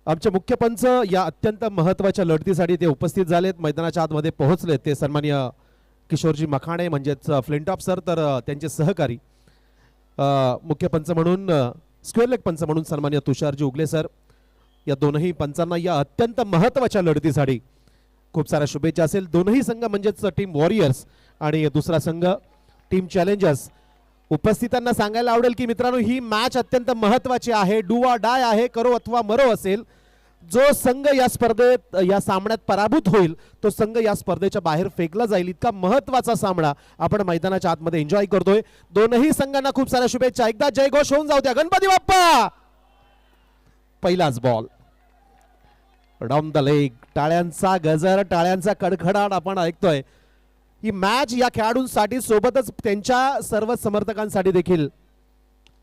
आमचे मुख्य पंच या अत्यंत महत्त्वाच्या लढतीसाठी ते उपस्थित झालेत, मैदानाच्या आतमध्ये पोहोचलेत. ते सन्माननीय किशोरजी मखाणे म्हणजेच फ्लिंटॉप सर, तर त्यांचे सहकारी मुख्य पंच म्हणून स्क्वेअर लेग पंच म्हणून सन्माननीय तुषारजी उगले सर. या दोनही पंचांना या अत्यंत महत्त्वाच्या लढतीसाठी खूप साऱ्या शुभेच्छा असेल. दोनही संघ म्हणजेच टीम वॉरियर्स आणि दुसरा संघ टीम चॅलेंजर्स. उपस्थितांना सांगायला आवडेल की मित्रांनो, ही मॅच अत्यंत महत्त्वाची आहे, डू ऑर डाय आहे, करो अथवा मरो असेल. जो संघ या स्पर्धेत या सामन्यात पराभूत होईल तो संघ या स्पर्धेच्या बाहेर फेकला जाईल. इतका महत्त्वाचा सामना आपण मैदानाच्या आतमध्ये एन्जॉय करतोय. दोनही संघांना खूप साऱ्या शुभेच्छा. एकदा जयघोष होऊन जाऊ द्या. गणपती बाप्पा. पहिलाच बॉल डाऊन द लेग. टाळ्यांचा गजर, टाळ्यांचा कडकडाट आपण ऐकतोय. ही मॅच या खेळाडूंसाठी सोबतच त्यांच्या सर्व समर्थकांसाठी देखील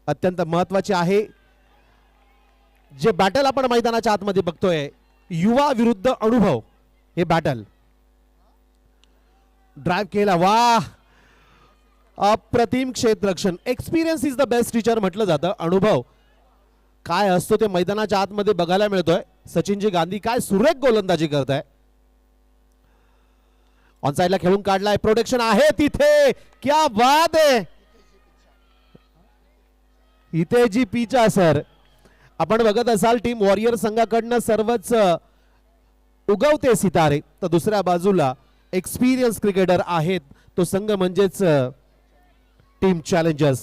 अत्यंत महत्त्वाची आहे. जे बॅटल आपण मैदानाच्या आतमध्ये बघतोय, युवा विरुद्ध अनुभव, हे बॅटल ड्राइव्ह केला. वाह, अप्रतिम क्षेत्ररक्षण. Experience is the best teacher म्हटलं जातं. अनुभव काय असतो ते मैदानाच्या आतमध्ये बघायला मिळतोय. सचिनजी गांधी काय सुरेख गोलंदाजी करताय. ऑन साइडला खेळून काढलाय. प्रोटेक्शन आहे तिथे. क्या बात आहे. इथे जी पिचा सर आपण बघत असाल, टीम वॉरियर संघाकडनं सर्वच उगवते सितारे, तर दुसऱ्या बाजूला एक्सपिरियन्स क्रिकेटर आहेत तो संघ म्हणजेच टीम चॅलेंजर्स.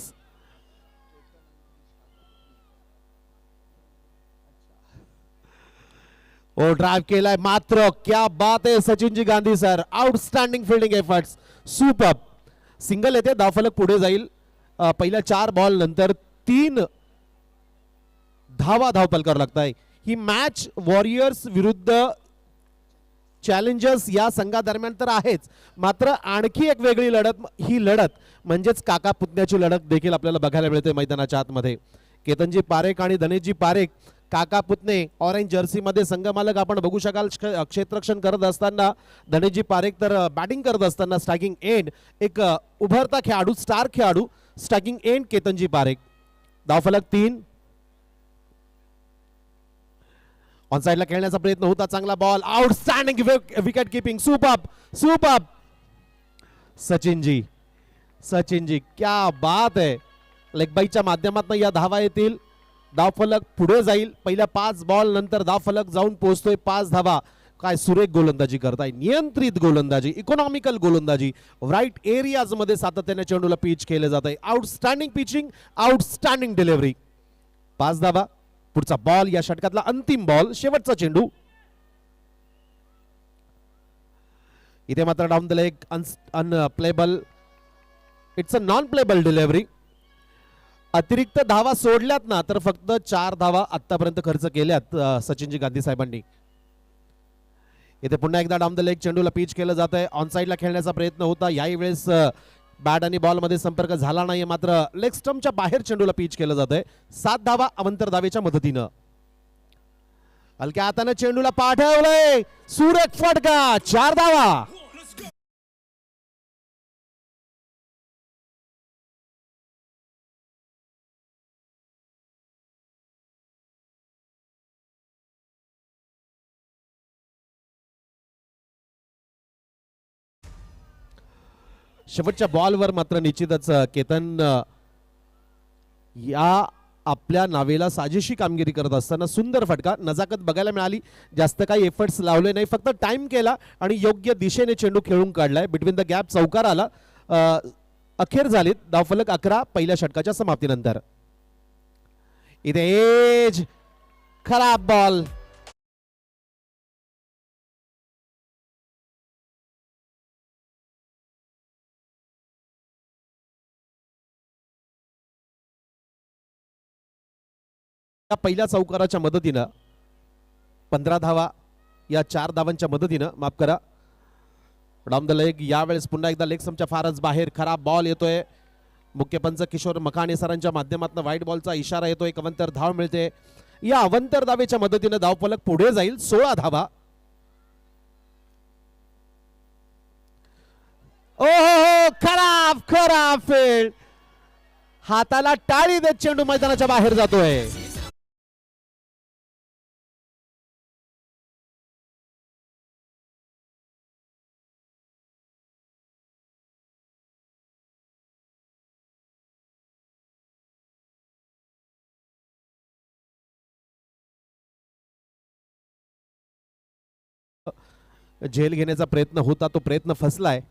ओ ड्राइव्ह केलाय मात्र. क्या बात आहे सचिनजी Gandhi sir. Outstanding fielding efforts. Super. Single येते, धावफलक पुढे जाईल. पहिल्या 4 बॉल नंतर 3 धावा धावफलकावर लागताय. ही मॅच वॉरियर्स विरुद्ध चॅलेंजर्स या संघादरम्यान तर आहेच, मात्र आणखी एक वेगळी लढत, ही लढत म्हणजेच काका पुतण्याची लढत देखील आपल्याला बघायला मिळते मैदानाच्या आतमध्ये. केतनजी पारेख आणि धनेशजी पारेख, काका पुतणे ऑरेंज जर्सी मध्ये संघमालक आपण बघू शकाल. क्षेत्ररक्षण करत असताना धनेशजी पारेख तर बॅटिंग करत असताना स्ट्रायकिंग एंड एक उभरता खेळाडू, स्टार खेळाडू स्ट्रायकिंग एंड केतनजी पारेख. धावफलक 3. ऑन साइडला खेळण्याचा प्रयत्न होता. चांगला ball. Outstanding wicket keeping. Super super. सचिनजी क्या बात आहे. लेग बाईच्या माध्यमातून या धावा येतील. धावफलक पुढे जाईल. पहिल्या 5 बॉल नंतर धावफलक जाऊन पोहोचतोय 5 धावा. काय सुरेख गोलंदाजी करताय. नियंत्रित गोलंदाजी, इकॉनॉमिकल गोलंदाजी. राईट एरियाज मध्ये सातत्याने चेंडूला पिच केले जात आहे. Outstanding pitching, outstanding delivery. 5 धावा. पुढचा बॉल, या षटकातला अंतिम बॉल, शेवटचा चेंडू. इथे मात्र down the leg, unplayable. It's a non payable delivery. अतिरिक्त धावा सोडल्यात ना तर फक्त 4 धावा आतापर्यंत खर्च केल्यात सचिनजी गांधी साहेबांनी. इथे पुन्हा एकदा डाऊन द लेग चेंडूला पिच केलं जात आहे. ऑन साइडला खेळण्याचा प्रयत्न होता. याही वेळेस बॅट आणि बॉल मध्ये संपर्क झाला नाही, मात्र लेग स्टंपच्या बाहेर चेंडूला पिच केलं जात आहे. 7 धावा अवंतर धावेच्या मदतीनं. हलक्या हाताने चेंडूला पाठवलंय. सुरेख फटका. 4 धावा. शेवटच्या बॉलवर मात्र निश्चितच केतन या आपल्या नावेला साजेशी कामगिरी करत असताना सुंदर फटका. नजाकत बघायला मिळाली. जास्त काही एफर्ट्स लावले नाही, फक्त टाइम केला आणि योग्य दिशेने चेंडू खेळून काढलाय. बिटवीन द गॅप चौकार आला. अखेर झालीत. धावफलक 11 पहिल्या षटकाच्या समाप्तीनंतर. इथे एज, खराब बॉल. पहिल्या चौकाराच्या मदतीनं 15 धावा, या 4 धावांच्या मदतीनं, माफ करा, डाऊन द लेग. यावेळेस पुन्हा एकदा लेग स्टंपच्या फारच बाहेर खराब बॉल येतोय. मुख्य पंच किशोर मखाणे सरांच्या माध्यमातून व्हाईट बॉलचा इशारा येतोय. अवंतर धाव मिळते. या अवंतर धावेच्या मदतीनं धावफलक पुढे जाईल. 16 धावा. ओहो, खराब खराब फील्ड. हाताला टाळी देत चेंडू मैदानाच्या बाहेर जातोय. झेल घेण्याचा प्रयत्न होता, तो प्रयत्न फसलाय.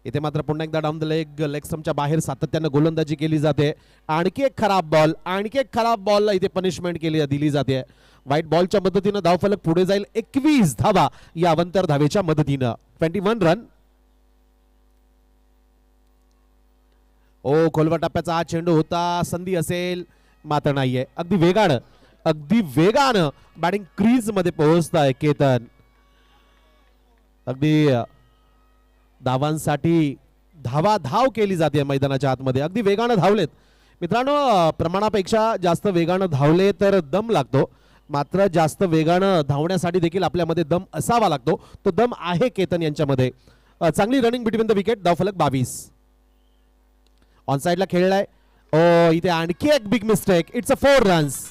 इथे मात्र पुन्हा एकदा डाऊन द लेग स्टंपच्या बाहेर सातत्यानं गोलंदाजी केली जाते. आणखी एक खराब बॉल इथे पनिशमेंट दिली जाते. व्हाईट बॉलच्या मदतीनं धावफलक पुढे जाईल. 21 धावा या अवंतर धावेच्या मदतीनं. 21 रन. खोलवा टप्प्याचा हा चेंडू होता, संधी असेल मात्र नाहीये. अगदी वेगानं बॅटिंग क्रीज मध्ये पोहोचताय केतन. अगदी धावांसाठी धाव केली जाते मैदानाच्या आतमध्ये. अगदी वेगानं धावलेत मित्रांनो. प्रमाणापेक्षा जास्त वेगानं धावले तर दम लागतो, मात्र जास्त वेगानं धावण्यासाठी देखील आपल्यामध्ये दम असावा लागतो. तो दम आहे केतन यांच्यामध्ये. चांगली रनिंग बिटवीन द विकेट. धावफलक 22. ऑन साइडला खेळलाय. इथे आणखी एक big mistake. It's a 4 runs.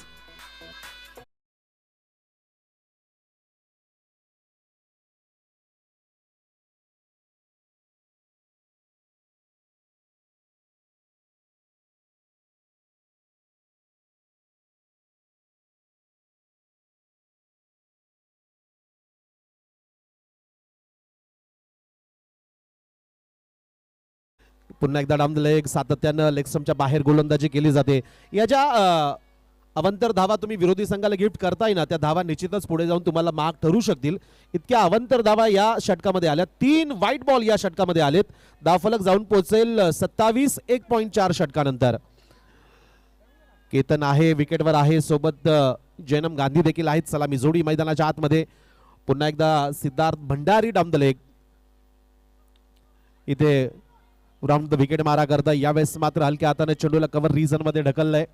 पुन्हा एकदा डाऊन द लेग सातत्यानं लेग स्टंपच्या बाहेर गोलंदाजी केली जाते. या ज्या अवंतर धावा तुम्ही विरोधी संघाला गिफ्ट करताय ना, त्या धावा निश्चितच पुढे जाऊन तुम्हाला मार्क ठरू शकतील. इतक्या अवंतर धावा या षटकामध्ये आल्या. 3 व्हाईट बॉल या षटकामध्ये आलेत. धावफलक जाऊन पोहोचेल 27. 1.4 षटकानंतर. केतन आहे विकेटवर आहे, सोबत जैनम गांधी देखील आहेत. सलामी जोडी मैदानाच्या आतमध्ये. पुन्हा एकदा Siddharth Bhandari down the leg. इथे राऊंड द विकेट मारा करता. यावेळेस मात्र हलक्या हाताने चेंडूला कव्हर रिजन मध्ये ढकललंय.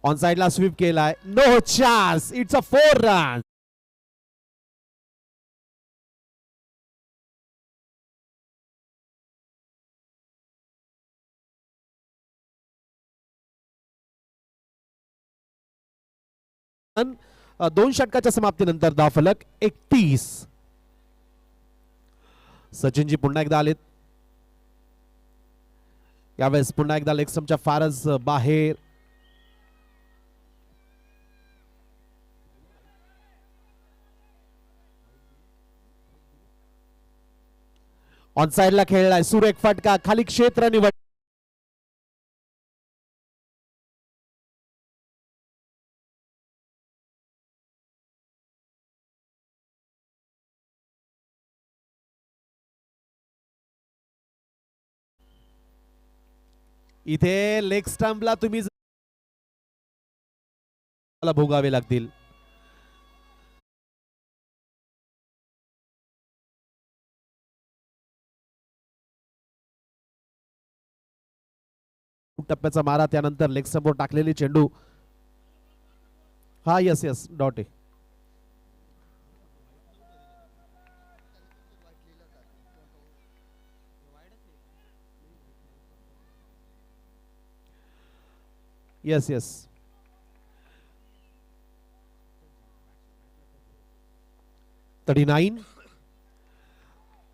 ऑन साइडला स्वीप केलाय. No chance. It's a 4 run. दोन षटकाच्या समाप्तीनंतर धावफलक 31. सचिनजी पुन्हा एकदा आलेत. यावेळेस पुन्हा एकदा लेग स्टंपच्या फारच बाहेर. ऑन साइडला खेळलाय. सुरेख फटका. खाली क्षेत्र निवड. इथे लेग स्टंपला तुम्ही भोगावे लागतील. टप्प्याचा मारा, त्यानंतर लेग स्टंपवर टाकलेली चेंडू. हा यस डॉट आहे. यस 39.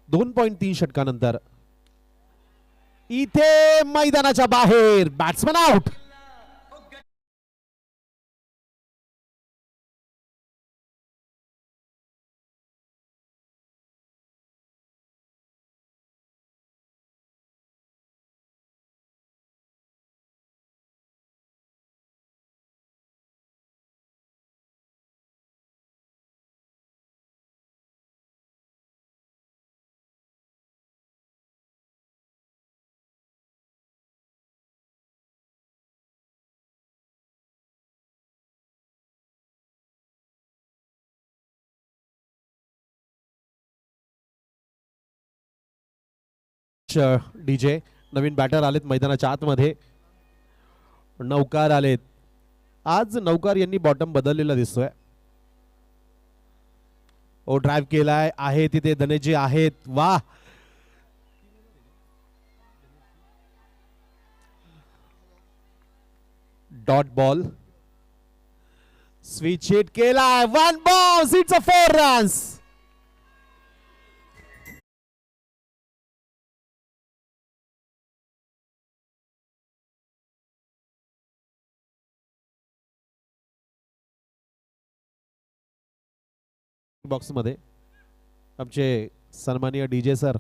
2.3 षटकानंतर. इथे मैदानाच्या बाहेर बॅट्समन आउट. डीजे. नवीन बॅटर आलेत मैदानाच्या आतमध्ये. नौकार आलेत. आज नौकार यांनी बॉटम बदललेला दिसतोय. ड्राइव्ह केलाय. आहे तिथे धनेजी आहेत. वाह. Dot ball. स्विच हिट केलाय. 1 ball. It's a 4 runs. Box मध्ये आमचे सन्माननीय डीजे सर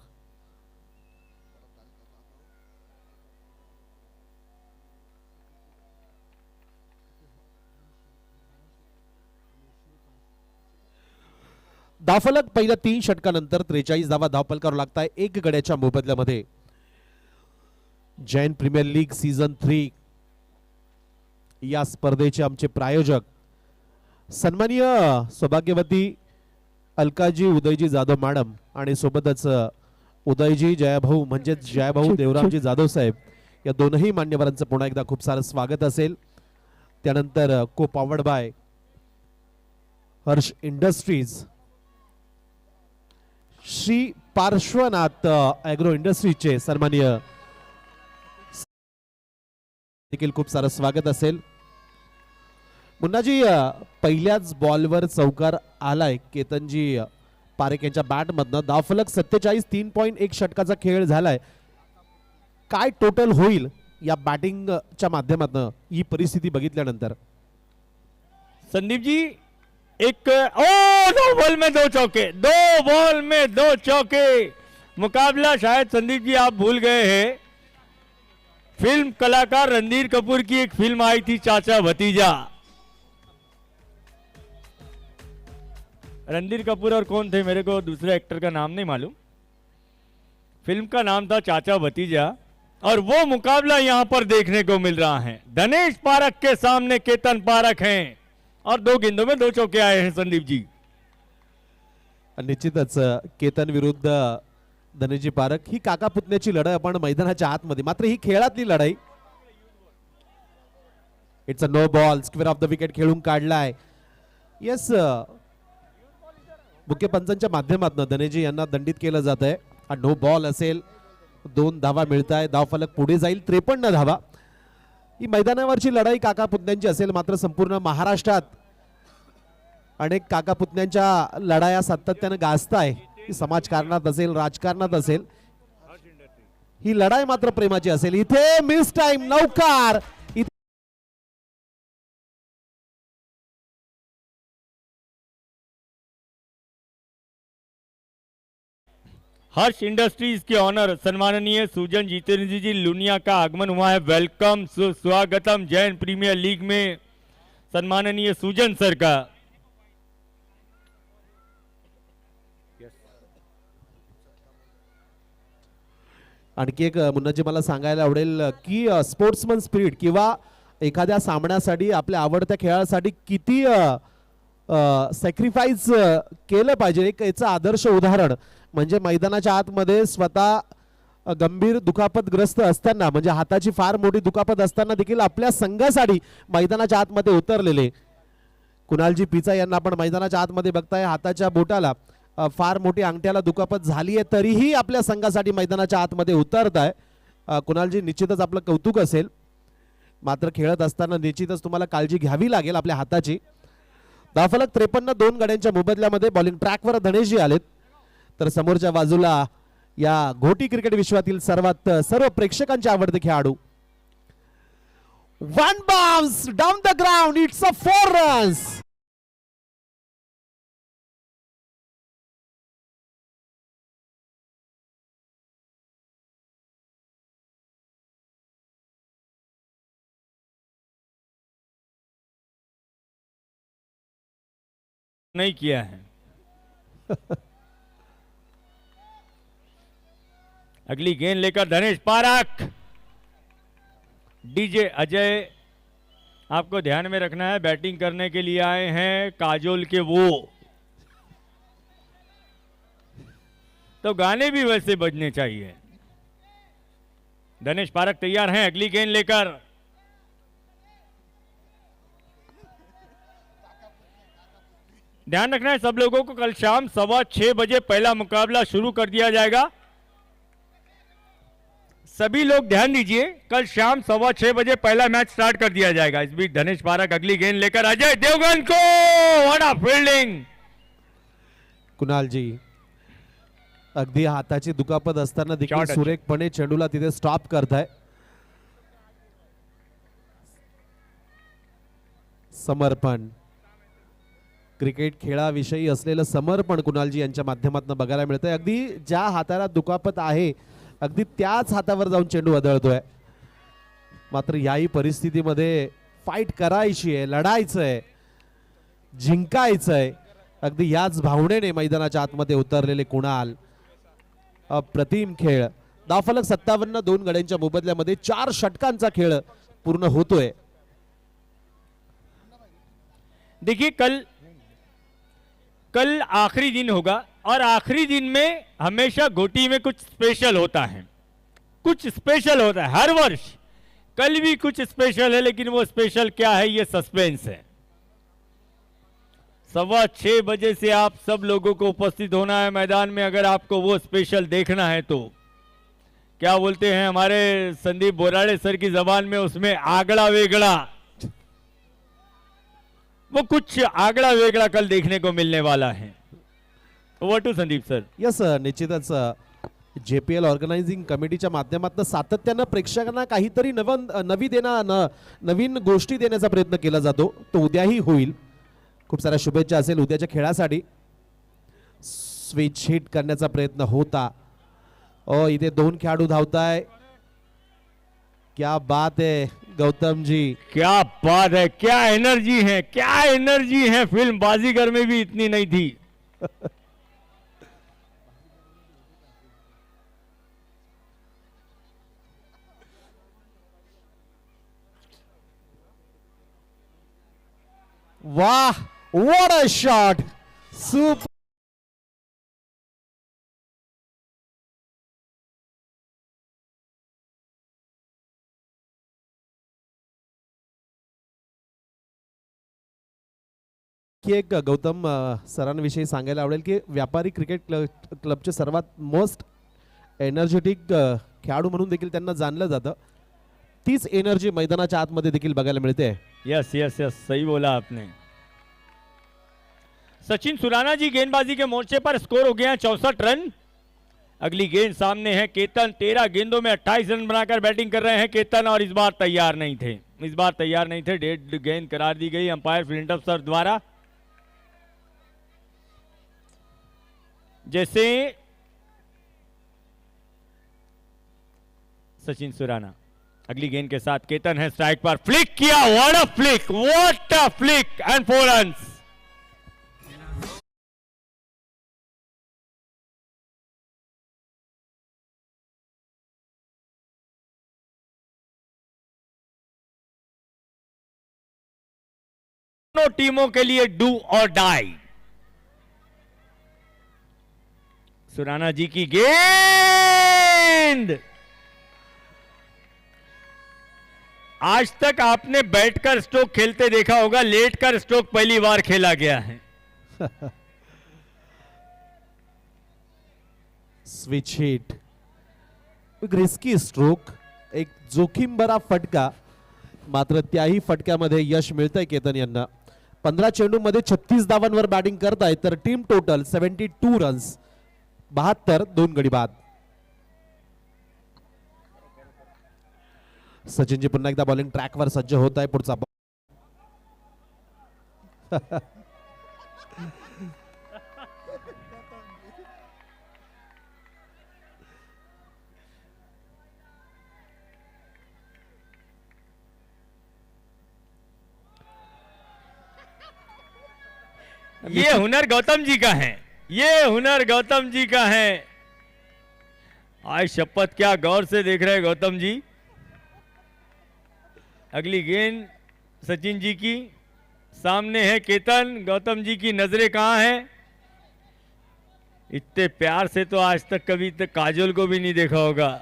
धावफलक पहिल्या 3 षटकानंतर 43 धावा धावफल करावं लागताय एक गड्याच्या मोबदल्यामध्ये. जैन प्रीमियर लीग सीझन 3 या स्पर्धेचे आमचे प्रायोजक सन्माननीय सौभाग्यवती अलकाजी उदयजी जाधव मॅडम आणि सोबतच उदयजी जयाभाऊ म्हणजेच जयाभाऊ देवरामजी जाधव साहेब या दोनही मान्यवरांचं पुन्हा एकदा खूप सारं स्वागत असेल. त्यानंतर co powered by Harsh industries, Shri Parshwanath agro इंडस्ट्रीजचे सन्माननीय देखील खूप सारं स्वागत असेल. मुन्नाजी पहिल्याच बॉलवर चौकार आलाय केतनजी पारेख यांच्या बॅट मधनं. धावफलक 47 3.1 षटकाचा खेळ झालाय. काय टोटल होईल या बॅटिंगच्या माध्यमातून ही परिस्थिती बघितल्यानंतर? संदीप जी एक दो बॉल में 2 चौके, 2 बॉल में 2 चौके. मुकाबला शायद संदीप जी आप भूल गए हैं, फिल्म कलाकार रणधीर कपूर की एक फिल्म आई थी चाचा भतीजा. रणधीर कपूर और कौन थे मेरे को दूसरे एक्टर का नाम नहीं मालूम. फिल्म का नाम था चाचा भतीजा और वो मुकाबला यहां पर देखने को मिल रहा है. धनेश पारख के सामने केतन पारख हैं और 2 गेंदों में 2 चौके आए हैं संदीप जी. निश्चितच केतन विरुद्ध धनेशजी पारख ही काका पुतण्याची लढाई आपण मैदानाच्या आतमध्ये, मात्र ही खेळातली लढाई. It's a no ball, square of the wicket खेळून काढलाय. येस, मुख्य पंचांच्या माध्यमातून धनेजी यांना दंडित केलं जात आहे. हा नो बॉल असेल, 2 धावा मिळत आहे, धावफलक पुढे जाईल 53 धावा. ही मैदानावरची लढाई काका पुतण्यांची असेल, मात्र संपूर्ण महाराष्ट्रात अनेक काका पुतण्यांच्या लढाया सातत्याने गाजताय. समाजकारणात असेल, राजकारणात असेल, ही लढाई मात्र प्रेमाची असेल. इथे मिस टाइम नौकार. हर्ष इंडस्ट्रीज के ऑनर सम्माननीय सुजन जितेंद्र जी लुनिया का आगमन हुआ है. वेलकम, सुस्वागतम जैन प्रीमियर लीग में सम्माननीय सुजन सर का. आणखी एक मुन्नाजी मला सांगायला आवडेल की स्पोर्ट्समन स्पिरिट किंवा एखाद्या सामन्यासाठी आपल्या आवडत्या खेळासाठी किती सॅक्रिफाईस केलं पाहिजे. एक याचं आदर्श उदाहरण म्हणजे मैदानाच्या आतमध्ये स्वतः गंभीर दुखापतग्रस्त असताना, म्हणजे हाताची फार मोठी दुखापत असताना देखील आपल्या संघासाठी मैदानाच्या आतमध्ये उतरलेले कुणालजी पिचा यांना आपण मैदानाच्या आतमध्ये बघताय. हाताच्या बोटाला फार मोठी अंगठ्याला दुखापत झाली आहे, तरीही आपल्या संघासाठी मैदानाच्या आतमध्ये उतरत आहे. कुणालजी, निश्चितच आपलं कौतुक असेल, मात्र खेळत असताना निश्चितच तुम्हाला काळजी घ्यावी लागेल आपल्या हाताची. धावफलक 53, 2 गड्यांच्या मोबदल्यामध्ये. बॉलिंग ट्रॅकवर धनेशजी आलेत, तर समोरच्या बाजूला या घोटी क्रिकेट विश्वातील सर्व प्रेक्षकांचे आवडते खेळाडू. 1 bounce down the ground, it's a 4 runs. नहीं किया है. अगली गेंद लेकर धनेश पारख. डीजे अजय, आपको ध्यान में रखना है, बैटिंग करने के लिए आए हैं काजोल के वो, तो गाने भी वैसे बजने चाहिए. धनेश पारख तैयार हैं अगली गेंद लेकर. ध्यान रखना है सब लोगों को, कल शाम 6:15 बजे पहला मुकाबला शुरू कर दिया जाएगा. सभी लोग ध्यान दीजिए, कल शाम 6:15 बजे पहला मैच स्टार्ट कर दिया जाएगा. इस बीच धनेश पारख अगली गेंद लेकर अजय देवगन को. What a fielding. कुणालजी अगदी हाताची दुखापत असताना देखील सुरेखपणे चेंडूला तिथे स्टॉप करताय. समर्पण क्रिकेट खेळाविषयी असलेलं समर्पण कुणालजी यांच्या माध्यमातून बघायला मिळतंय. अगदी ज्या हाताला दुखापत आहे अगदी त्याच हातावर जाऊन चेंडू आदळतोय. मात्र याही परिस्थितीमध्ये फाईट करायची आहे, लढायचं आहे, जिंकायचं आहे. अगदी याच भावनेने मैदानाच्या आतमध्ये उतरलेले कुणाल. अप्रतिम खेळ. धावफलक 57. 2 गड्यांच्या मोबदल्यामध्ये 4 षटकांचा खेळ पूर्ण होतोय. देखिए कल आखिरी दिन होगा और आखिरी दिन में हमेशा गोटी में कुछ स्पेशल होता है, कुछ स्पेशल होता है हर वर्ष. कल भी कुछ स्पेशल है, लेकिन वो स्पेशल क्या है ये सस्पेंस है. 6:15 बजे से आप सब लोगों को उपस्थित होना है मैदान में. अगर आपको वो स्पेशल देखना है तो क्या बोलते हैं हमारे संदीप बोराड़े सर की जबान में, उसमें आगड़ा वेगड़ा, वो कुछ आगड़ा वेगड़ा कल देखने को मिलने वाला है. Over to Sandeep sir. Yes, निश्चितच JPL ऑर्गनायझिंग कमिटीच्या माध्यमातून सातत्यानं प्रेक्षकांना काहीतरी नवीन गोष्टी देण्याचा प्रयत्न केला जातो. तो उद्याही होईल. खूप साऱ्या शुभेच्छा असेल उद्याच्या खेळासाठी. स्विच हिट करण्याचा प्रयत्न होता. इथे 2 खेळाडू धावताय. क्या बात है गौतम जी, क्या बात है, क्या एनर्जी है, क्या एनर्जी है. फिल्म बाजीगर में भी इतनी नहीं थी. वाह, व्हाट अ शॉट. सुपर. एक गौतम सरांविषयी सांगायला आवडेल की व्यापारी क्रिकेट क्लबचे सर्वात मोस्ट एनर्जेटिक खेळाडू म्हणून देखील त्यांना जाणलं जातं. तीच एनर्जी मैदानाच्या आतमध्ये देखील बघायला मिळते. यस यस यस, सही बोला आपने. सचिन सुराना जी गेंदबाजी के मोर्चे पर स्कोर हो गया है 64 रन. अगली गेंद सामने है. केतन 13 गेंदों में 28 रन बनाकर बैटिंग कर रहे हैं केतन, और इस बार तैयार नहीं थे. डेड गेंद करार दी गई अंपायर फ्लिंटॉफ सर द्वारा. जैसे सचिन सुराना. अगली गेंद के साथ केतन है स्ट्राइक पर. फ्लिक किया. What a flick, what a flick and 4 runs. दोनों टीमों के लिए डू और डाई. सुराना जी की गेंद. आज तक आपने बैठकर स्ट्रोक खेलते देखा होगा, लेटकर स्ट्रोक पहली बार खेला गया है. स्विच हिट, एक रिस्की स्ट्रोक, एक जोखीम भरा फटका. मात्र त्याही फटक्यामध्ये यश मिळतंय केतन यांना. 15 चेंडूमध्ये 36 धावांवर बॅटिंग करताय, तर टीम टोटल 72 रन्स, 72 2 गडी बाद. सचिनजी पुन्हा एकदा बॉलिंग ट्रॅकवर सज्ज होत आहे. पुढचा ये हुनर गौतम जी का है, ये हुनर गौतम जी का है. आज शपथ क्या गौर से देख रहे हैं गौतम जी. अगली गेंद सचिन जी की. सामने है केतन. गौतम जी की नजरें कहां हैं. इतने प्यार से तो आज तक कभी तक काजोल को भी नहीं देखा होगा.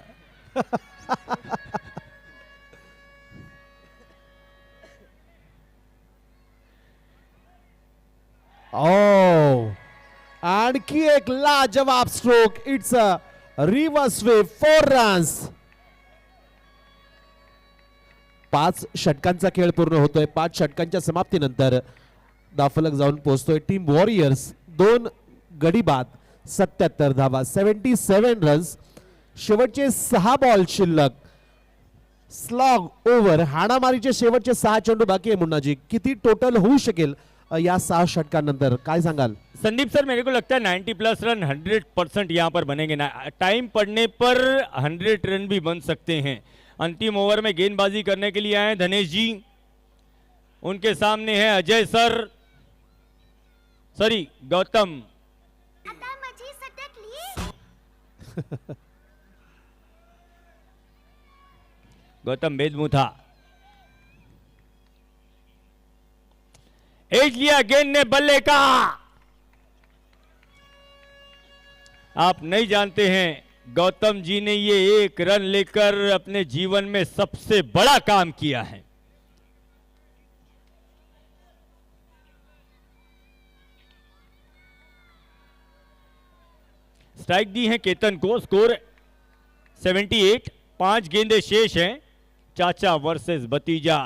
आणखी एक लाजवाब stroke. It's a reverse way 4 runs. 5 षटकांचा खेळ पूर्ण होतोय. 5 षटकांच्या समाप्तीनंतर धावफलक जाऊन पोहोचतोय टीम वॉरियर्स 2 गडी बाद 77 धावा 77 रन्स. शेवटचे 6 बॉल शिल्लक. स्लॉग ओव्हर, हाणामारीचे शेवटचे 6 चेंडू बाकी आहे. मुन्नाजी, किती टोटल होऊ शकेल या 6 षटकांनंतर काय सांगाल? संदीप सर, मेरे को लगता है 90 प्लस रन 100% यहाँ पर बनेंगे ना। टाइम पड़ने पर 100 रन भी बन सकते हैं। अंतिम ओवर में गेंदबाजी करने के लिए आए धनेश जी, उनके सामने है अजय सर, सॉरी गौतम। आता माझी सटकली। गौतम बेदमुथा एज लिया, गेंद ने बल्ले का। आप नहीं जानते हैं गौतम जी ने ये 1 रन लेकर अपने जीवन में सबसे बड़ा काम किया है। स्ट्राइक दी है केतन को। स्कोर 78, 5 गेंदें शेष हैं। चाचा वर्सेस भतीजा।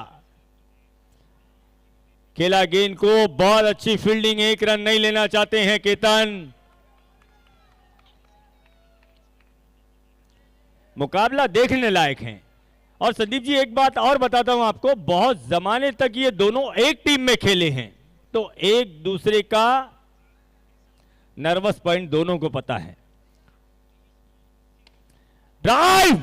खेला गेंद को, बहुत अच्छी फील्डिंग, 1 रन नहीं लेना चाहते हैं केतन। मुकाबला देखने लायक है। और संदीप जी एक बात और बताता हूं आपको, बहुत जमाने तक ये दोनों एक टीम में खेले हैं, तो एक दूसरे का नर्वस पॉइंट दोनों को पता है। ड्राइव,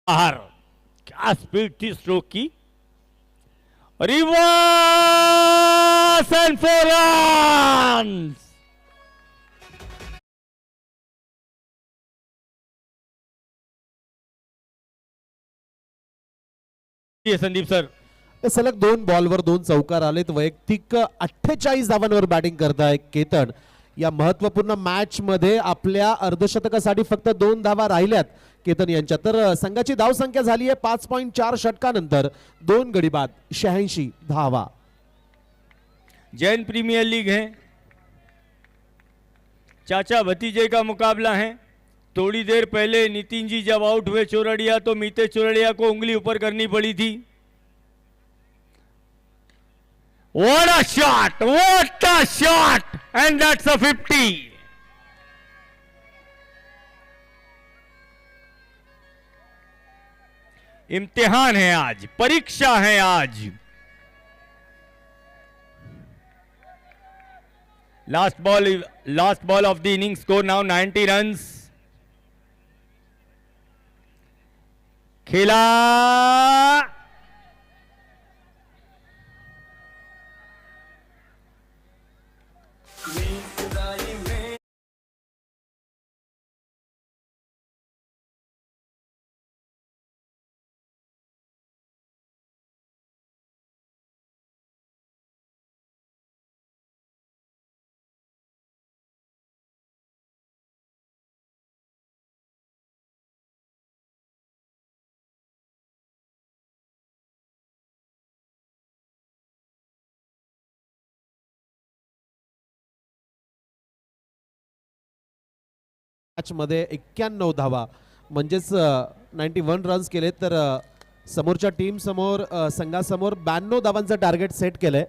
बाहर। क्या स्पीड थी स्ट्रोक की। Reverse end 4 runs. ये संदीप सर, सलग 2 बॉलवर 2 चौकार आलेत. वैयक्तिक 48 धावांवर बॅटिंग करताय केतन. या महत्वपूर्ण मॅच मध्ये आपल्या अर्धशतकासाठी फक्त 2 धावा राहिल्यात केतन यांच्या. तर संघाची धावसंख्या झाली आहे 5.4 षटकानंतर 2 गडी बाद 86 धावा. जैन प्रीमियर लीग है, चाचा भतीजे का मुकाबला है। थोड़ी देर पहले नितिन जी जब आउट हुए चोरड़िया, तो मीते चोरड़िया को उंगली ऊपर करनी पड़ी थी। What a shot! What a shot! And that's a 50. इम्तिहान है आज, परीक्षा है आज। Last ball of the inning, score now 90 runs. खेला, मॅच मध्ये 91 धावा म्हणजेच 91 रन्स केले. तर समोरच्या टीम समोर संघासमोर 92 धावांचं टार्गेट सेट केलंय.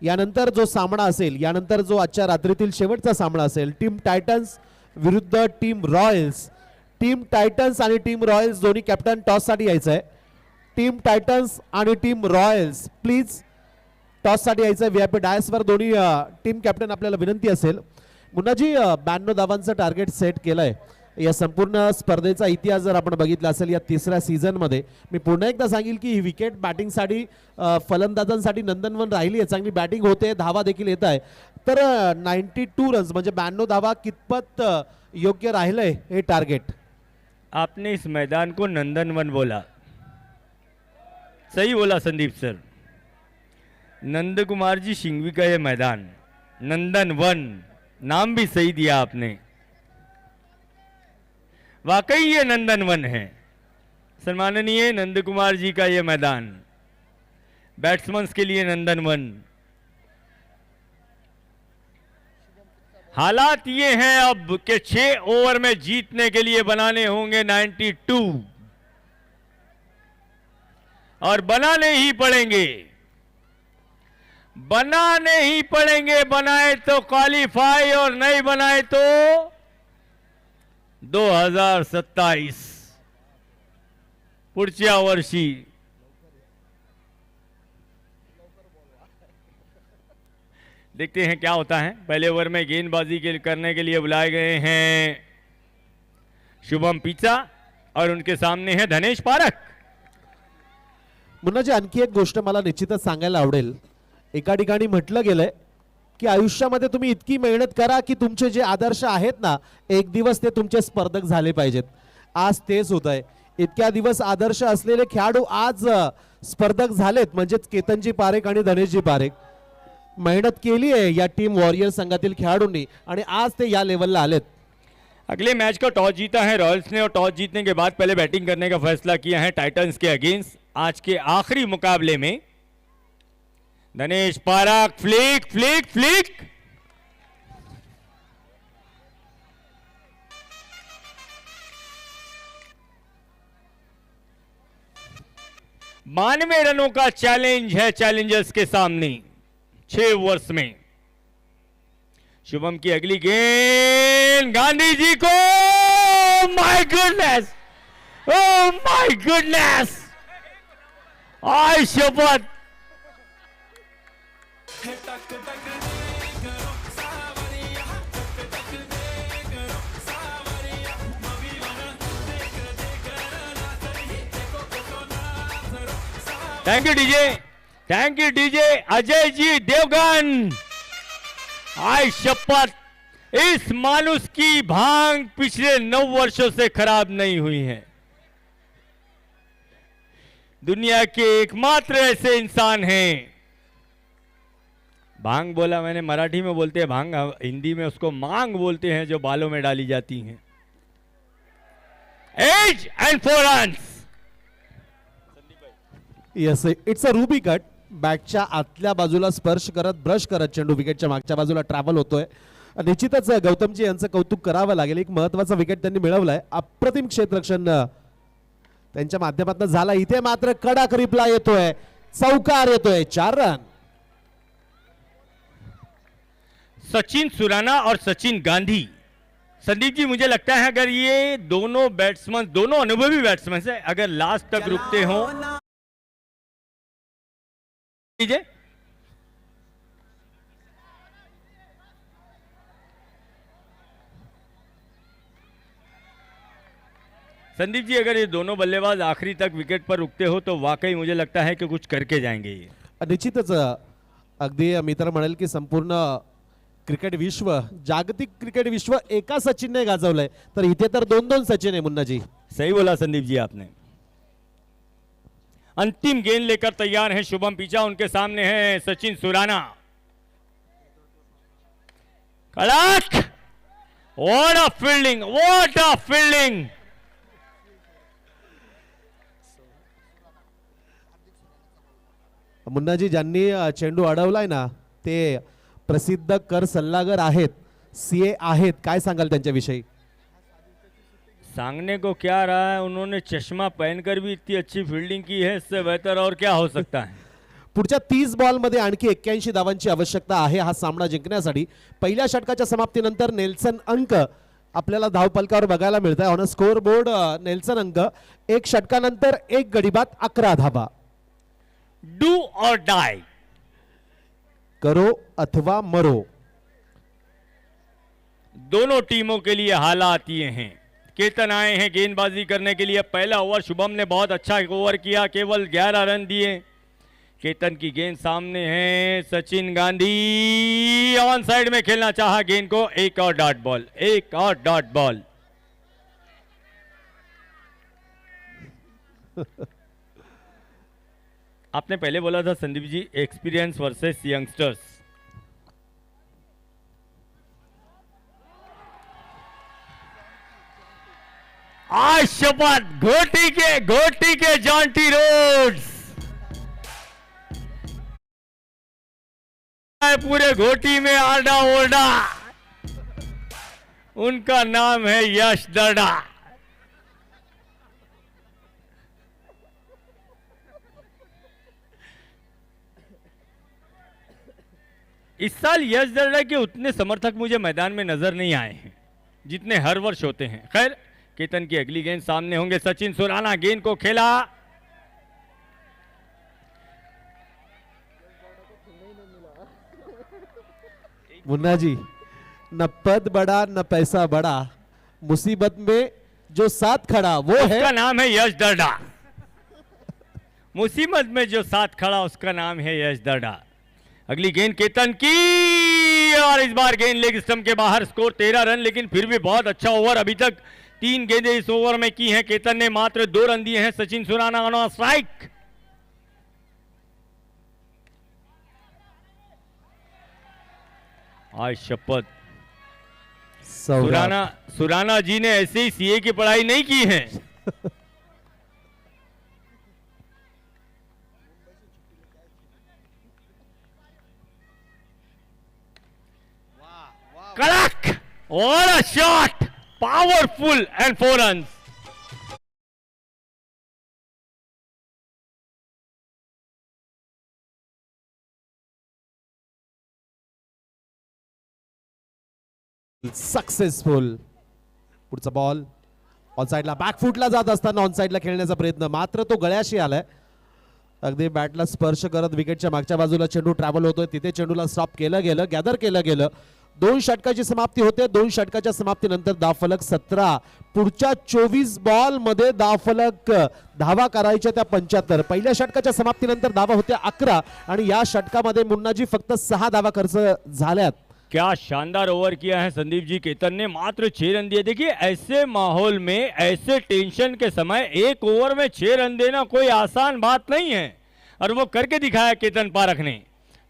यानंतर जो सामना असेल, यानंतर जो आजच्या रात्रीतील शेवटचा सामना असेल, टीम टायटन्स विरुद्ध टीम रॉयल्स. टीम टायटन्स आणि टीम रॉयल्स दोन्ही कॅप्टन टॉस साठी यायचं आहे. टीम टायटन्स आणि टीम रॉयल्स प्लीज टॉस साठी यायचं. व्हीआयपी डायसवर दोन्ही टीम कॅप्टन आपल्याला विनंती असेल. मुन्नाजी 92 धावांचं टार्गेट सेट केलंय. या संपूर्ण स्पर्धेचा इतिहास जर आपण बघितला असेल या 3ऱ्या सीझन मध्ये, मी पुन्हा एकदा सांगेल की ही विकेट बॅटिंगसाठी फलंदाजांसाठी नंदनवन राहिली आहे. चांगली बॅटिंग होते, धावा देखील येत आहे. तर 92 रन्स म्हणजे 92 धावा कितपत योग्य राहिलंय हे टार्गेट? आपने इस मैदान को नंदनवन बोला, सही बोला संदीप सर। नंद कुमार जी सिंघवी का ये मैदान, नंदनवन, नाम भी सही दिया आपने। वाकई ये नंदनवन है। सम्माननीय नंद कुमार जी का ये मैदान, बैट्समैन के लिए नंदनवन। हालात ये हैं अब कि 6 ओवर में जीतने के लिए बनाने होंगे 92 और बनाने ही पड़ेंगे। बनाने ही पड़ेंगे, बनाए तो क्वालिफाई और नहीं बनाए तो 2027 पुढच्या वर्षी। देखते हैं क्या होता है। पहले ओवर में गेंदबाजी करने के लिए बुलाए गए हैं शुभम पिचा और उनके सामने है धनेश पारख। मुन्नाजी, आणखी एक गोष्ट मला निश्चितच सांगायला आवडेल. एका ठिकाणी म्हटलं गेलंय की आयुष्यामध्ये तुम्ही इतकी मेहनत करा की तुमचे जे आदर्श आहेत ना, एक दिवस ते तुमचे स्पर्धक झाले पाहिजेत. आज तेच होत आहे. इतक्या दिवस आदर्श असलेले खेळाडू आज स्पर्धक झालेत, म्हणजेच केतनजी पारेख आणि धनेशजी पारेख. मेहनत केली आहे या टीम वॉरियर संघातील खेळाडूंनी आणि आज ते या लेवलला आलेत. अगले मैच का टॉस जीता है रॉयल्स ने और टॉस जीतने के बाद पहले बैटिंग करने का फैसला किया है टाइटंस के अगेंस्ट। आज के आखिरी मुकाबले में धनेश पारख फ्लिक फ्लिक फ्लिक, बानवे रनों का चैलेंज है चैलेंजर्स के सामने 6 ओवर्स में। शुभम की अगली गेंद गांधी जी को, my goodness, oh my goodness, आय शपथ। Thank you DJ, thank you DJ Ajay ji Devgan. आय शपथ, इस मानुस की भांग पिछले 9 वर्षों से खराब नहीं हुई है। दुनिया के एकमात्र ऐसे इंसान हैं, भांग बोला मैंने, मराठी में बोलते हैं भांग, हिंदी में उसको मांग बोलते हैं, जो बालों में डाली जाती हैं। Edge and 4 runs. Yes, it's a ruby cut. बॅटच्या आतल्या बाजूला स्पर्श करत, ब्रश करत चेंडू विकेटच्या मागच्या बाजूला ट्रॅव्हल होतोय. निश्चितच गौतमजी यांचं कौतुक करावं लागेल. एक महत्वाचा विकेट त्यांनी मिळवलाय. अप्रतिम क्षेत्ररक्षण त्यांच्या माध्यमातून झाला. इथे मात्र कडक रिप्लाय येतोय, चौकार येतोय, 4 रन. सचिन सुराना और सचिन गांधी। संदीप जी, मुझे लगता है अगर ये दोनों बैट्समैन, दोनों अनुभवी बैट्समैन से अगर लास्ट तक रुकते हो, संदीप जी, अगर ये दोनों बल्लेबाज आखिरी तक विकेट पर रुकते हो तो वाकई मुझे लगता है कि कुछ करके जाएंगे ये। निश्चितच अगदी मित्र म्हणेल की संपूर्ण क्रिकेट विश्व, जागतिक क्रिकेट विश्व एका सचिनने गाजवलंय, तर इथे तर 2-2 सचिन आहे. मुन्नाजी, सही बोला संदीप जी आपने। अंतिम गेंद लेकर तैयार है शुभम पिचा, उनके सामने है सचिन सुराना। कड़क, what a fielding, what a fielding. मुन्नाजी, ज्यांनी चेंडू अडवलाय ना, ते प्रसिद्ध कर सल्लागार आहेत, सीए आहेत. काय सांगाल त्यांच्याविषयी? सांगने को क्या रहा है, उन्होंने चश्मा पहनकर भी इतनी अच्छी फील्डिंग की है, इससे बेहतर और क्या हो सकता है। पुढच्या 30 बॉलमध्ये आणखी 81 धावांची आवश्यकता आहे हा सामना जिंकण्यासाठी. पहिल्या षटकाच्या समाप्तीनंतर नेल्सन अंक आपल्याला धावफलकावर बघायला मिळत आहे. On a score board Nelson अंक 1 षटकानंतर 1 गडीबात 11 धावा. डू और डाई, करो अथवा मरो, दोनों टीमों के लिए हालात ये हैं। केतन आए हैं गेंदबाजी करने के लिए। पहला ओवर शुभम ने बहुत अच्छा ओवर किया, केवल 11 रन दिए। केतन की गेंद सामने है, सचिन गांधी ऑन साइड में खेलना चाहा गेंद को, एक और डॉट बॉल, एक और डॉट बॉल। आपने पहले बोला था Sandeep ji, experience versus youngsters. आज शपथ, घोटी के जॉन्टी रोड्स, पूरे घोटी में आडा ओडा, उनका नाम है यश दर्डा। इस साल यश दर्डा के उतने समर्थक मुझे मैदान में नजर नहीं आए हैं जितने हर वर्ष होते हैं। खैर, केतन की अगली गेंद सामने होंगे सचिन सुराना, गेंद को खेला, मुन्ना जी, न पद बड़ा न पैसा बड़ा, मुसीबत में जो साथ खड़ा वो है। उसका नाम है यश दर्डा। मुसीबत में जो साथ खड़ा उसका नाम है यश दर्डा। अगली गेंद केतन की, और इस बार गेंद लेग स्टंप के बाहर, स्कोर 13 रन, लेकिन फिर भी बहुत अच्छा ओवर। अभी तक 3 गेंदें इस ओवर में की हैं, केतन ने मात्र 2 रन दिए हैं। Sachin Surana on strike. आज शपथ, सुराना जी ने ऐसे ही सीए की पढ़ाई नहीं की है। कड़क, और a shot, powerful end 4 run. Successful. पुढचा बॉल ऑन साइडला, बॅकफुटला जात असताना ऑन साइडला खेळण्याचा प्रयत्न, मात्र तो गळ्याशी आलाय. अगदी बॅटला स्पर्श करत विकेटच्या मागच्या बाजूला चेंडू ट्रॅव्हल होतोय, तिथे चेंडूला स्टॉप केलं गेलं, गॅदर केलं गेलं. 2 षटकाची समाप्ती होते. 2 षटकाच्या समाप्तीनंतर धावफलक 17. पुढच्या 24 बॉल मध्ये धावफलक धावा करायच्या त्या 75. पहिल्या षटकाच्या समाप्तीनंतर धावा होत्या 11 आणि या षटकामध्ये मुन्नाजी फक्त 6 धावा खर्च झाल्यात. क्या शानदार ओवर किया है संदीप जी। केतन ने मात्र 6 रन दिए। देखिए, ऐसे माहौल में, ऐसे टेंशन के समय 1 ओवर में 6 रन देना कोई आसान बात नहीं है, और वो करके दिखाया केतन पारख ने।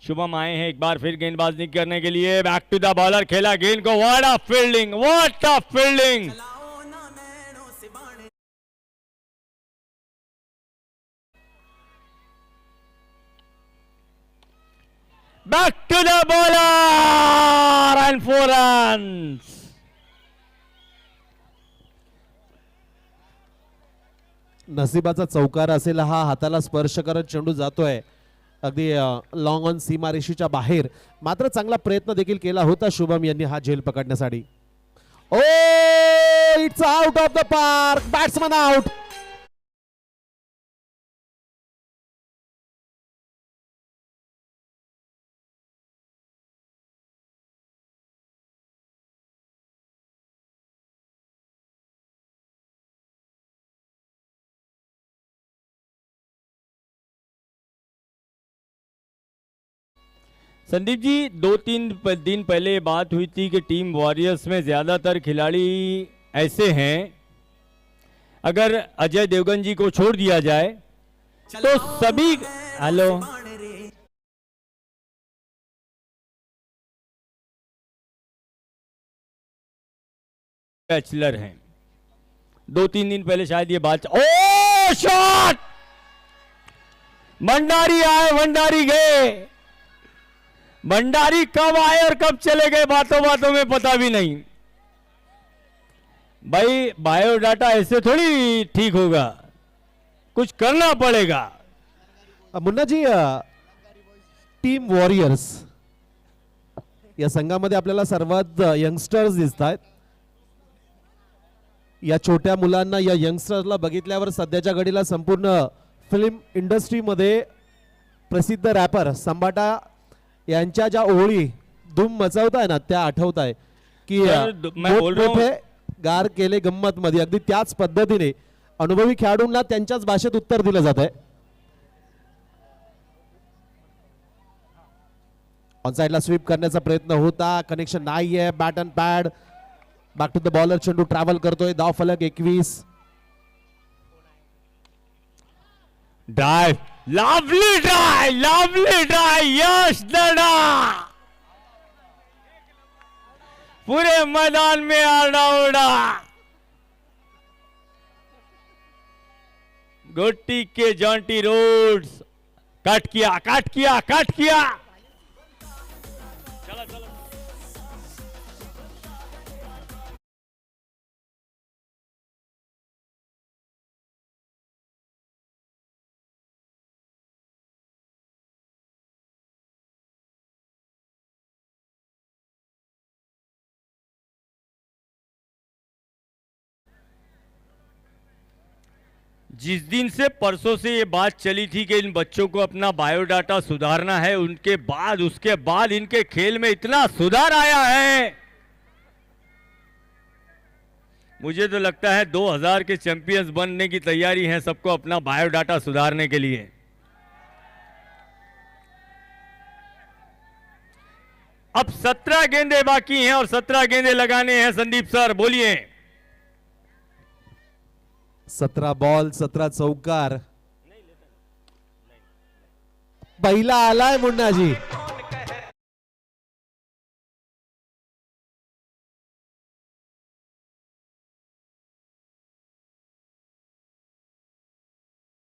शुभम आए हैं एक बार फिर गेंदबाजी करने के लिए। बैक टू द बॉलर, खेला गेंद को, what a fielding, what a fielding. Back to the bowler and 4 runs. नशिबाचा चौकार असेल हा, हाताला स्पर्श करत चेंडू जातोय अगदी लॉंग ऑन सीमारेषेच्या बाहेर. मात्र चांगला प्रयत्न देखील केला होता शुभम यांनी हा झेल पकडण्यासाठी. Oh, it's out of the park, batsman out. Sandeep ji, 2-3 दिन पहले बात हुई थी कि टीम वॉरियर्स में ज्यादातर खिलाड़ी ऐसे हैं, अगर अजय देवगन जी को छोड़ दिया जाए तो सभी, हेलो, बैचलर हैं। 2-3 दिन पहले शायद ये बात, ओ शॉट, भंडारी आए भंडारी गए। भंडारी कब आए और कब चले गए बातों बातों में पता भी नहीं। भाई, बायोडाटा ऐसे थोड़ी ठीक होगा, कुछ करना पड़ेगा। मुन्ना जी, टीम वॉरियर्स या संघामध्ये आपल्याला सर्वात यंगस्टर्स दिसत आहेत. या छोट्या मुलांना, या यंगस्टर्सला बघितल्यावर सध्याच्या घडीला संपूर्ण फिल्म इंडस्ट्रीमध्ये प्रसिद्ध रॅपर संबाटा यांच्या ज्या ओळी धूम मचवताय ना, त्या आठवताय की मोठे गार केले गंमत मध्ये. अगदी त्याच पद्धतीने अनुभवी खेळाडूंना त्यांच्याच भाषेत उत्तर दिलं जात आहे. ऑन साइडला स्वीप करण्याचा प्रयत्न होता, कनेक्शन नाहीये. Bat and pad, back to the bowler, चेंडू ट्रॅव्हल करतोय. धाव फलक 21. Drive, lovely drive, lovely drive, Yash Darda पूरे मैदान में आड़ा उड़ा। गोटी के जॉन्टी रोड्स, कट किया, कट किया, कट किया। जिस दिन से परसों से ये बात चली थी कि इन बच्चों को अपना बायोडाटा सुधारना है, उसके बाद इनके खेल में इतना सुधार आया है। मुझे तो लगता है 2000 के चैंपियंस बनने की तैयारी है सबको अपना बायोडाटा सुधारने के लिए। अब 17 गेंदे बाकी हैं और 17 गेंदे लगाने हैं संदीप सर, बोलिए। 17 बॉल 17 चौकार। पहिला आलाय मुन्नाजी।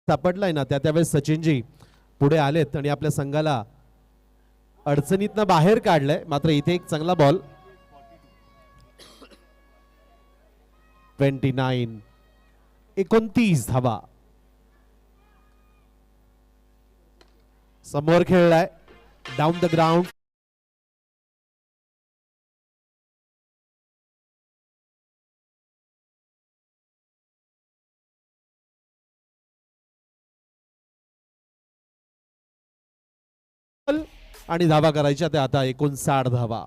सापडलाय ना त्यावेळेस सचिनजी पुढे आलेत आणि आपल्या संघाला अडचणीतनं बाहेर काढलंय। मात्र इथे एक चांगला बॉल 29 धावा समोर खेळलाय डाऊन द ग्राउंड। आणि धावा करायच्या त्या आता 59 धावा।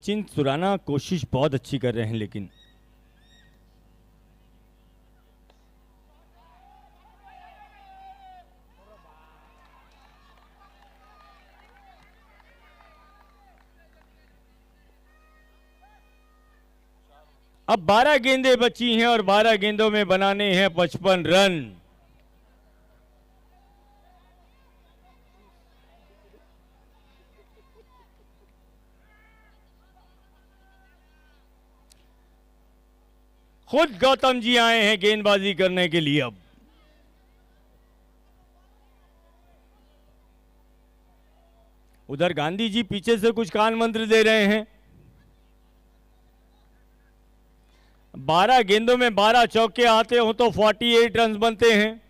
चिन सुराना कोशिश बहुत अच्छी कर रहे हैं, लेकिन अब 12 गेंदें बची हैं और 12 गेंदों में बनाने हैं 55 रन। खुद गौतम जी आए हैं गेंदबाजी करने के लिए। अब उधर गांधी जी पीछे से कुछ कान मंत्र दे रहे हैं। 12 गेंदों में 12 चौके आते हो तो 48 रन बनते हैं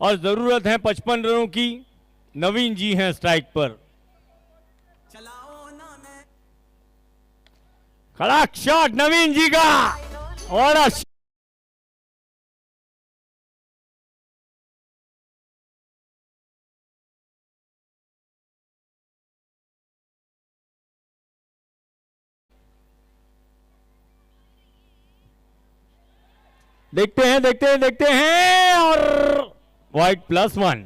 और जरूरत है 55 रनों की। नवीन जी हैं स्ट्राइक पर। कड़क शॉट नवीन जी का और देखते हैं और वाइड +1।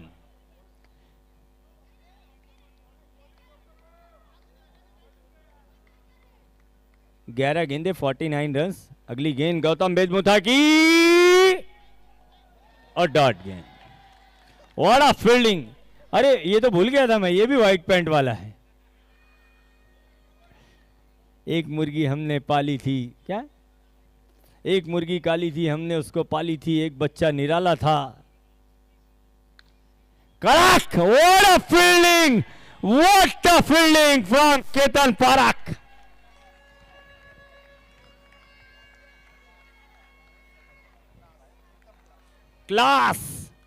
11 गेंदे 49 रन। अगली गेंद गौतम बेजमुथा की और डॉट गेंद। What a fielding. अरे ये तो भूल गया था मैं, ये भी व्हाइट पैंट वाला है। एक मुर्गी हमने पाली थी, क्या एक मुर्गी काली थी हमने उसको पाली थी, एक बच्चा निराला था। कड़क। What a fielding, what a fielding from Ketan park. Class,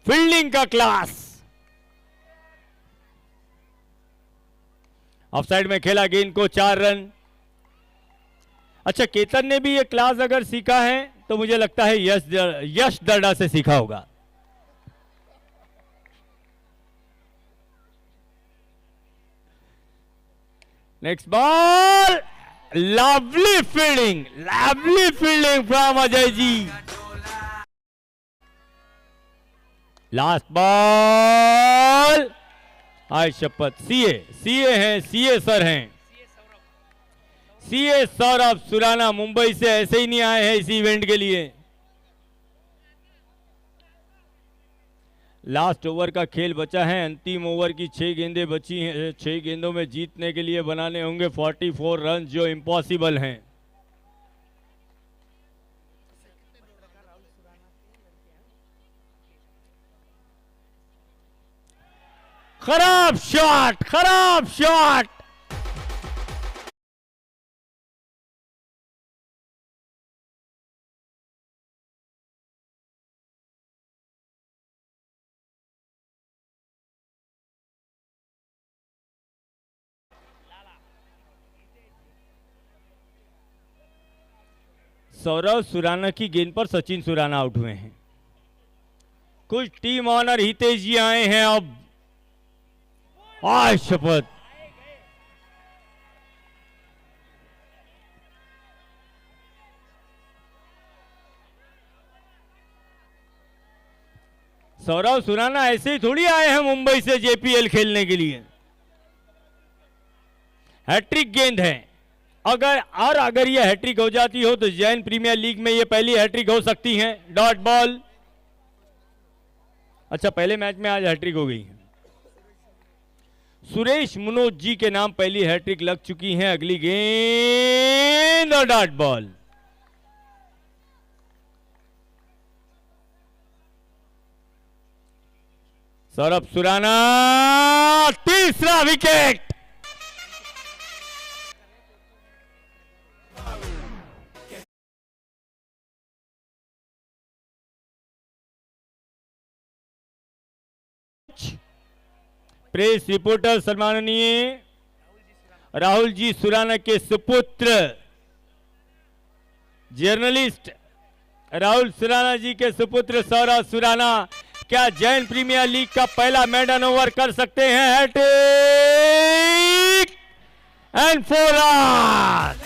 fielding का क्लास। ऑफसाइड में खेला गेंद को 4 रन। अच्छा, केतन ने भी ये क्लास अगर सीखा है तो मुझे लगता है यश दर्डा से सीखा होगा। Next ball, lovely fielding from Ajay ji. Last ball. आज शपथ, सीए हैं, सीए सर हैं, सीए सौरभ सुराना मुंबई से ऐसे ही नहीं आए हैं इस इवेंट के लिए। लास्ट ओवर का खेल बचा है, अंतिम ओवर की 6 गेंदें बची हैं। 6 गेंदों में जीतने के लिए बनाने होंगे 44 रन, जो इम्पॉसिबल हैं। खराब शॉट सौरव सुराना की गेंद पर सचिन सुराना आउट हुए हैं। कुछ टीम ऑनर हितेश जी आए हैं अब। आज शपथ, सौरव सुराना ऐसे ही थोड़ी आए हैं मुंबई से जेपीएल खेलने के लिए। हैट्रिक गेंद है, अगर यह हैट्रिक हो जाती हो तो जैन प्रीमियर लीग में यह पहली हैट्रिक हो सकती है। Dot ball. अच्छा, पहले मैच में आज हैट्रिक हो गई है। सुरेश मनोज जी के नाम पहली हैट्रिक लग चुकी है। अगली गेंद और डॉट बॉल। सौरभ सुराना, तीसरा विकेट। प्रेस रिपोर्टर सम्माननीय राहुल जी सुराना के सुपुत्र, जर्नलिस्ट राहुल सुराना जी के सुपुत्र सौरव सुराना क्या जैन प्रीमियर लीग का पहला मेडन ओवर कर सकते हैं? Hat trick and 4 run.